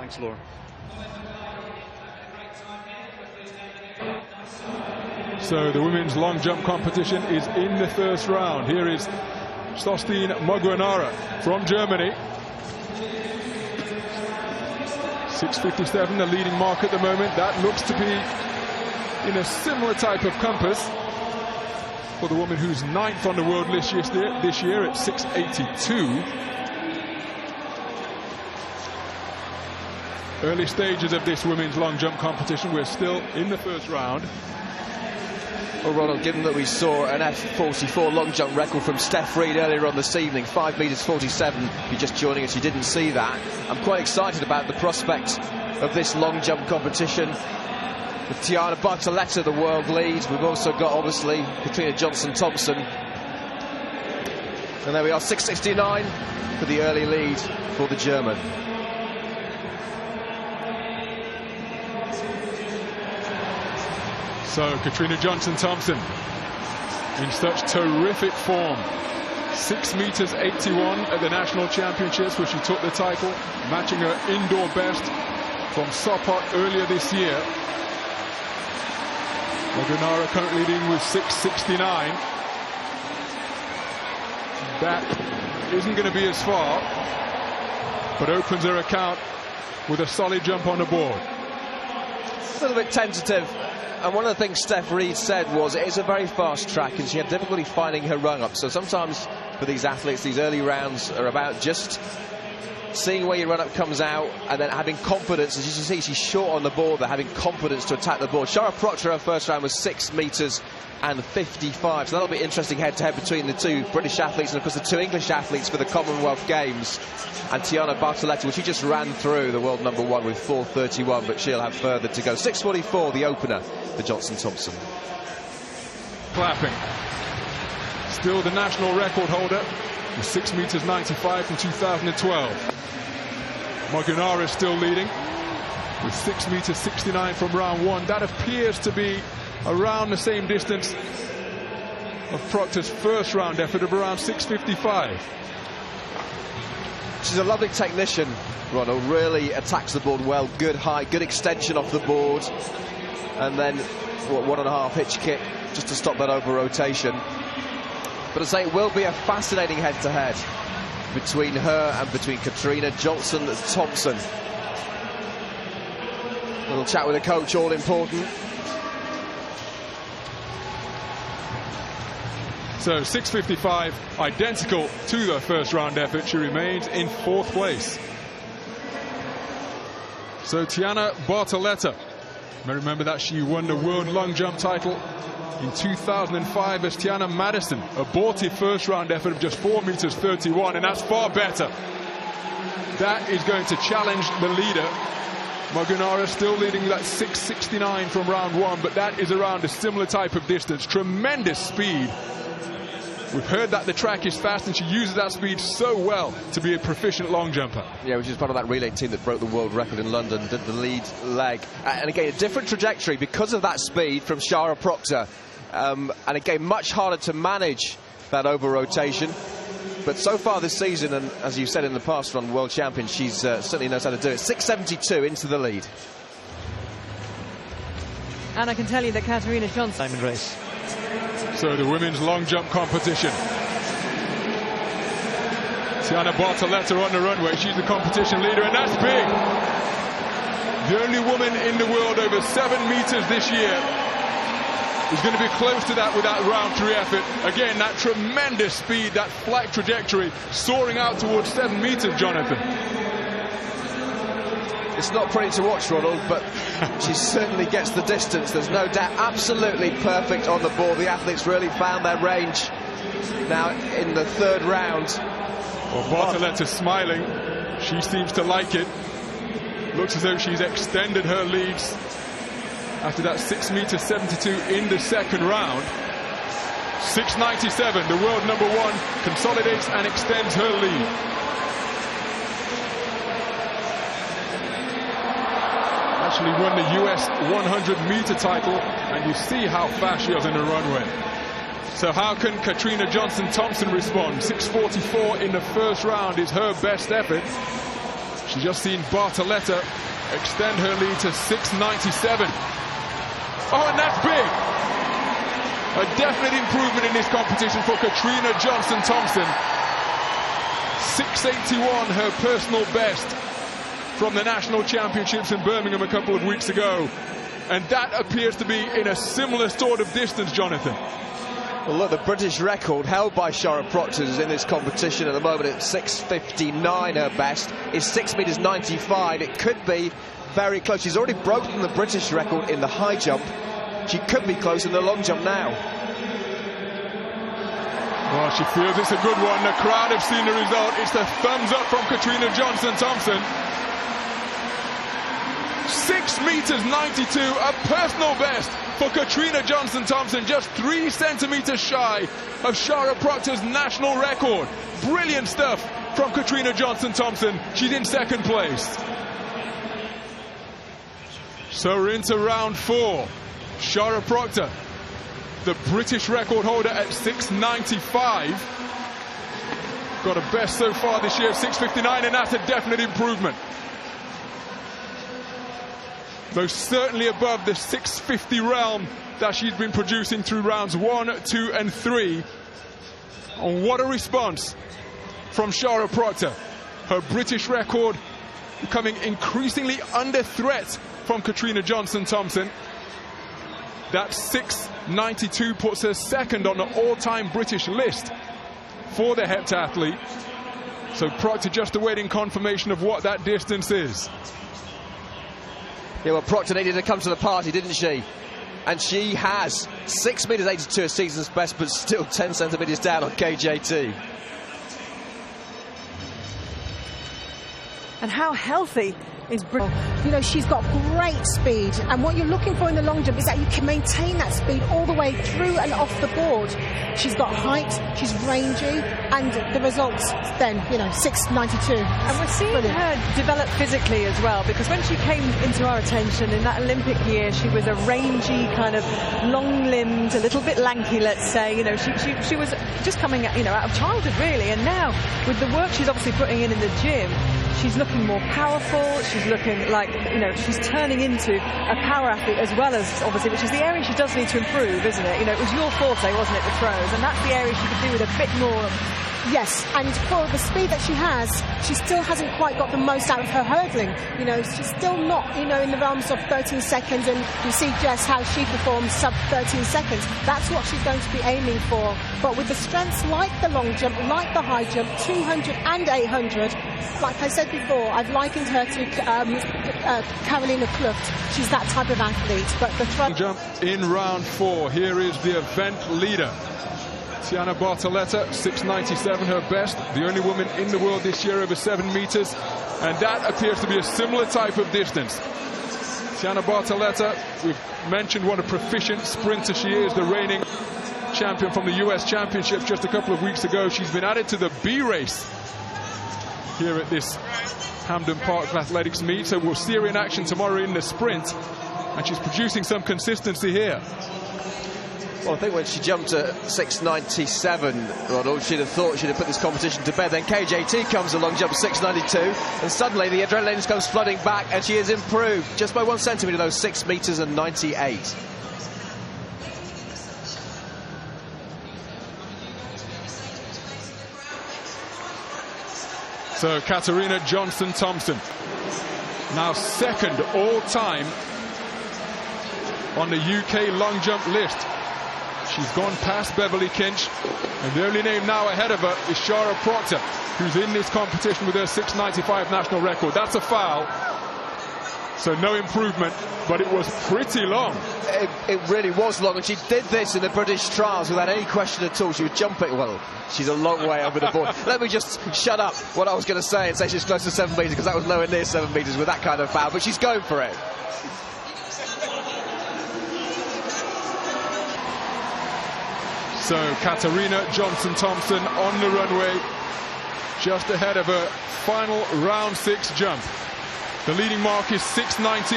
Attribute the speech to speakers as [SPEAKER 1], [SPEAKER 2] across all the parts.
[SPEAKER 1] Thanks, Laura.
[SPEAKER 2] So the women's long jump competition is in the first round. Here is Sostine Moguenara from Germany. 6:57, the leading mark at the moment. That looks to be in a similar type of compass for the woman who's 9th on the world list this year at 6:82. Early stages of this women's long jump competition. We're still in the first round.
[SPEAKER 3] Well, Ronald, given that we saw an F44 long jump record from Steph Reed earlier on this evening, 5:47, if you're just joining us, you didn't see that. I'm quite excited about the prospect of this long jump competition. With Tiana Bartoletta, the world lead. We've also got, obviously, Katrina Johnson-Thompson. And there we are, 6:69 for the early lead for the German.
[SPEAKER 2] So Katrina Johnson-Thompson in such terrific form. 6:81 at the national championships, where she took the title, matching her indoor best from Sopot earlier this year. Moguenara currently leading with 6:69. That isn't going to be as far, but opens her account with a solid jump on the board.
[SPEAKER 3] A little bit tentative. And one of the things Steph Reed said was it is a very fast track and she had difficulty finding her rung up. So sometimes for these athletes, these early rounds are about just seeing where your run up comes out and then having confidence. As you can see, she's short on the board. They're having confidence to attack the board. Shara Proctor, her first round was 6:55. So that'll be interesting head to head between the two British athletes and of course the two English athletes for the Commonwealth Games. And Tiana Bartoletta, well, she just ran through the world #1 with 4:31, but she'll have further to go. 6:44, the opener for Johnson-Thompson.
[SPEAKER 2] Clapping. Still the national record holder with 6:95 from 2012. Moguenara is still leading with 6:69 from round 1. That appears to be around the same distance of Proctor's first round effort of around 6:55.
[SPEAKER 3] She's a lovely technician, Ronald. Really attacks the board well. Good height, good extension off the board. And then, what, 1.5 hitch kick just to stop that over rotation. But I say it will be a fascinating head-to-head between her and between Katrina Johnson-Thompson. Little chat with the coach, all important.
[SPEAKER 2] So 6:55, identical to the first round effort. She remains in 4th place. So Tiana Bartoletta, you may remember that she won the world long jump title in 2005 as Tiana Madison. Aborted first round effort of just 4:31, and that's far better. That is going to challenge the leader. Moguenara still leading that 6:69 from round 1, but that is around a similar type of distance. Tremendous speed. We've heard that the track is fast, and she uses that speed so well to be a proficient long jumper.
[SPEAKER 3] Yeah, which is part of that relay team that broke the world record in London, did the lead leg. And again, a different trajectory because of that speed from Shara Proctor. And again, much harder to manage that over rotation. But so far this season, and as you've said in the past on World Champions, she's certainly knows how to do it. 6:72 into the lead.
[SPEAKER 4] And I can tell you that Katarina Johnson...
[SPEAKER 1] Diamond race.
[SPEAKER 2] So the women's long jump competition. Tiana Bartoletta on the runway. She's the competition leader, and that's big. The only woman in the world over 7 meters this year is going to be close to that with that round 3 effort. Again, that tremendous speed, that flight trajectory, soaring out towards 7 meters, Jonathan.
[SPEAKER 3] It's not pretty to watch, Ronald, but she certainly gets the distance. There's no doubt. Absolutely perfect on the board. The athletes really found their range now in the 3rd round.
[SPEAKER 2] Well, Bartoletta's smiling. She seems to like it. Looks as though she's extended her leads after that 6:72 in the 2nd round. 6:97, the world #1, consolidates and extends her lead. Actually won the US 100-meter title, and you see how fast she is on the runway. So how can Katrina Johnson-Thompson respond? 6:44 in the 1st round is her best effort. She's just seen Bartoletta extend her lead to 6.97. Oh, and that's big. A definite improvement in this competition for Katrina Johnson-Thompson. 6.81, her personal best from the national championships in Birmingham a couple of weeks ago. And that appears to be in a similar sort of distance, Jonathan.
[SPEAKER 3] Well, look, the British record held by Shara Proctor is in this competition at the moment at 6.59. Her best is 6.95 meters. It could be very close. She's already broken the British record in the high jump. She could be close in the long jump now.
[SPEAKER 2] Well, she feels it's a good one. The crowd have seen the result. It's a thumbs up from Katrina Johnson-Thompson. 6.92 meters, a personal best for Katrina Johnson-Thompson, just 3 centimeters shy of Shara Proctor's national record. Brilliant stuff from Katrina Johnson-Thompson. She's in second place. So we're into round 4. Shara Proctor, the British record holder at 6.95. Got a best so far this year of 6.59, and that's a definite improvement. Most certainly above the 6.50 realm that she's been producing through rounds 1, 2 and 3. And what a response from Shara Proctor. Her British record becoming increasingly under threat from Katrina Johnson-Thompson. That 6.92 puts her second on the all-time British list for the heptathlete. So Proctor just awaiting confirmation of what that distance is.
[SPEAKER 3] Yeah, well, Proctor needed to come to the party, didn't she? And she has 6.82 meters, a season's best, but still 10 centimeters down on KJT.
[SPEAKER 4] And how healthy is Britain?
[SPEAKER 1] You know, she's got great speed, and what you're looking for in the long jump is that you can maintain that speed all the way through and off the board. She's got height, she's rangy, and the results then, you know, 6.92.
[SPEAKER 4] And we're seeing her develop physically as well, because when she came into our attention in that Olympic year, she was a rangy, kind of long-limbed, a little bit lanky, let's say. You know, she was just coming, you know, out of childhood really, and now with the work she's obviously putting in the gym, she's looking more powerful. She's looking like, you know, she's turning into a power athlete as well as, obviously, which is the area she does need to improve, isn't it? You know, it was your forte, wasn't it, the throws? And that's the area she could do with a bit more.
[SPEAKER 1] Yes, and for the speed that she has, she still hasn't quite got the most out of her hurdling. You know, she's still not, you know, in the realms of 13 seconds, and you see just how she performs sub 13 seconds. That's what she's going to be aiming for. But with the strengths like the long jump, like the high jump, 200 and 800, like I said before, I've likened her to Carolina Kluft. She's that type of athlete. But the
[SPEAKER 2] jump in round 4. Here is the event leader, Tiana Bartoletta, 6.97, her best. The only woman in the world this year over 7 meters, and that appears to be a similar type of distance. Tiana Bartoletta, we've mentioned what a proficient sprinter she is, the reigning champion from the US Championships just a couple of weeks ago. She's been added to the B race here at this Hampden Park Athletics meet, so we'll see her in action tomorrow in the sprint, and she's producing some consistency here.
[SPEAKER 3] Well, I think when she jumped at 6.97, Ronald, she'd have thought she'd have put this competition to bed. Then KJT comes along, jumps 6.92, and suddenly the adrenaline comes flooding back, and she has improved just by 1 centimetre, those 6 meters and 98.
[SPEAKER 2] So Katarina Johnson-Thompson, now second all-time on the UK long jump list. She's gone past Beverly Kinch, and the only name now ahead of her is Shara Proctor, who's in this competition with her 6.95 national record. That's a foul, so no improvement, but it was pretty long.
[SPEAKER 3] It really was long, and she did this in the British trials without any question at all. She would jump it. Well, she's a long way over the board. Let me just shut up what I was going to say and say she's close to 7 meters, because that was nowhere near 7 meters with that kind of foul, but she's going for it.
[SPEAKER 2] So Katarina Johnson-Thompson on the runway, just ahead of her final round 6 jump. The leading mark is 6.98.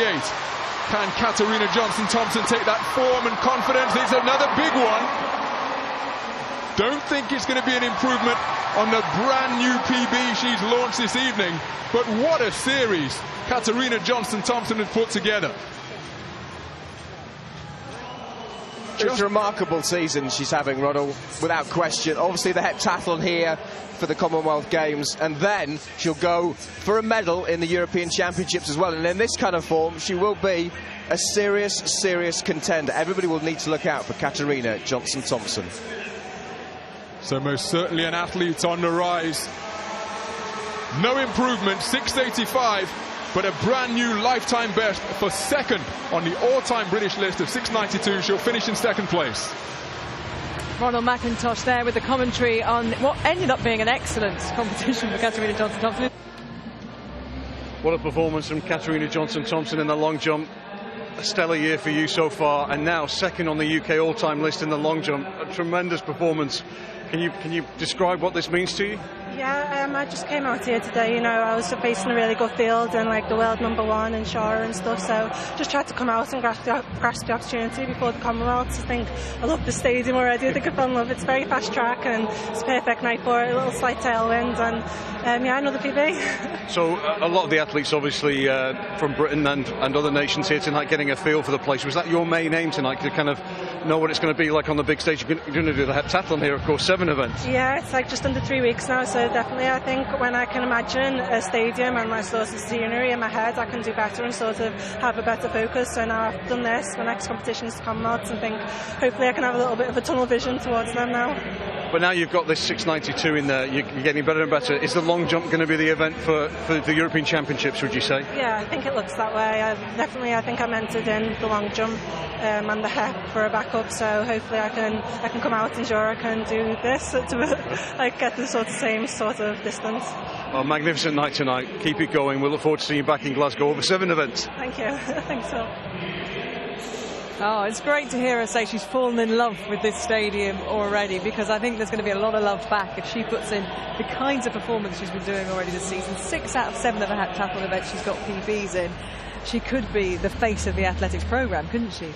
[SPEAKER 2] Can Katarina Johnson-Thompson take that form and confidence? It's another big one. Don't think it's going to be an improvement on the brand new PB she's launched this evening, but what a series Katarina Johnson-Thompson has put together.
[SPEAKER 3] It's a remarkable season she's having, Ronald, without question. Obviously the heptathlon here for the Commonwealth Games, and then she'll go for a medal in the European Championships as well. And in this kind of form, she will be a serious contender. Everybody will need to look out for Katarina Johnson-Thompson.
[SPEAKER 2] So most certainly an athlete on the rise. No improvement, 6.85. But a brand new lifetime best for second on the all-time British list of 6.92. She'll finish in second place.
[SPEAKER 4] Ronald McIntosh there with the commentary on what ended up being an excellent competition for Katarina Johnson-Thompson.
[SPEAKER 5] What a performance from Katarina Johnson-Thompson in the long jump. A stellar year for you so far, and now second on the UK all-time list in the long jump. A tremendous performance. Can you describe what this means to you?
[SPEAKER 6] Yeah, I just came out here today, you know, I was facing a really good field and like the world #1 and Shara and stuff, so just tried to come out and grasp the opportunity before the Commonwealths. I think I love the stadium already. I think I fell in love. It's very fast track and it's a perfect night for it, a little slight tailwind, and yeah, another PB.
[SPEAKER 5] So a lot of the athletes obviously from Britain and other nations here tonight getting a feel for the place. Was that your main aim tonight, to kind of know what it's going to be like on the big stage? You're going to do the heptathlon here, of course, 7 events.
[SPEAKER 6] Yeah, it's like just under 3 weeks now, so definitely I think when I can imagine a stadium and my sort of scenery in my head, I can do better and sort of have a better focus. So now I've done this, my next competition is Commonwealths, and think hopefully I can have a little bit of a tunnel vision towards them now.
[SPEAKER 5] But now you've got this 6.92 in there, you're getting better and better. Is the long jump going to be the event for the European Championships, would you say?
[SPEAKER 6] Yeah, I think it looks that way. I think I'm entered in the long jump and the hep for a backup, so hopefully I can come out and sure I can do this to like get the sort of same sort of distance.
[SPEAKER 5] Well, magnificent night tonight. Keep it going. We'll look forward to seeing you back in Glasgow over 7 events.
[SPEAKER 6] Thank you. Thanks, Phil.
[SPEAKER 4] Oh, it's great to hear her say she's fallen in love with this stadium already, because I think there's going to be a lot of love back if she puts in the kinds of performance she's been doing already this season. 6 out of 7 of the heptathlon events she's got PBs in. She could be the face of the athletics programme, couldn't she?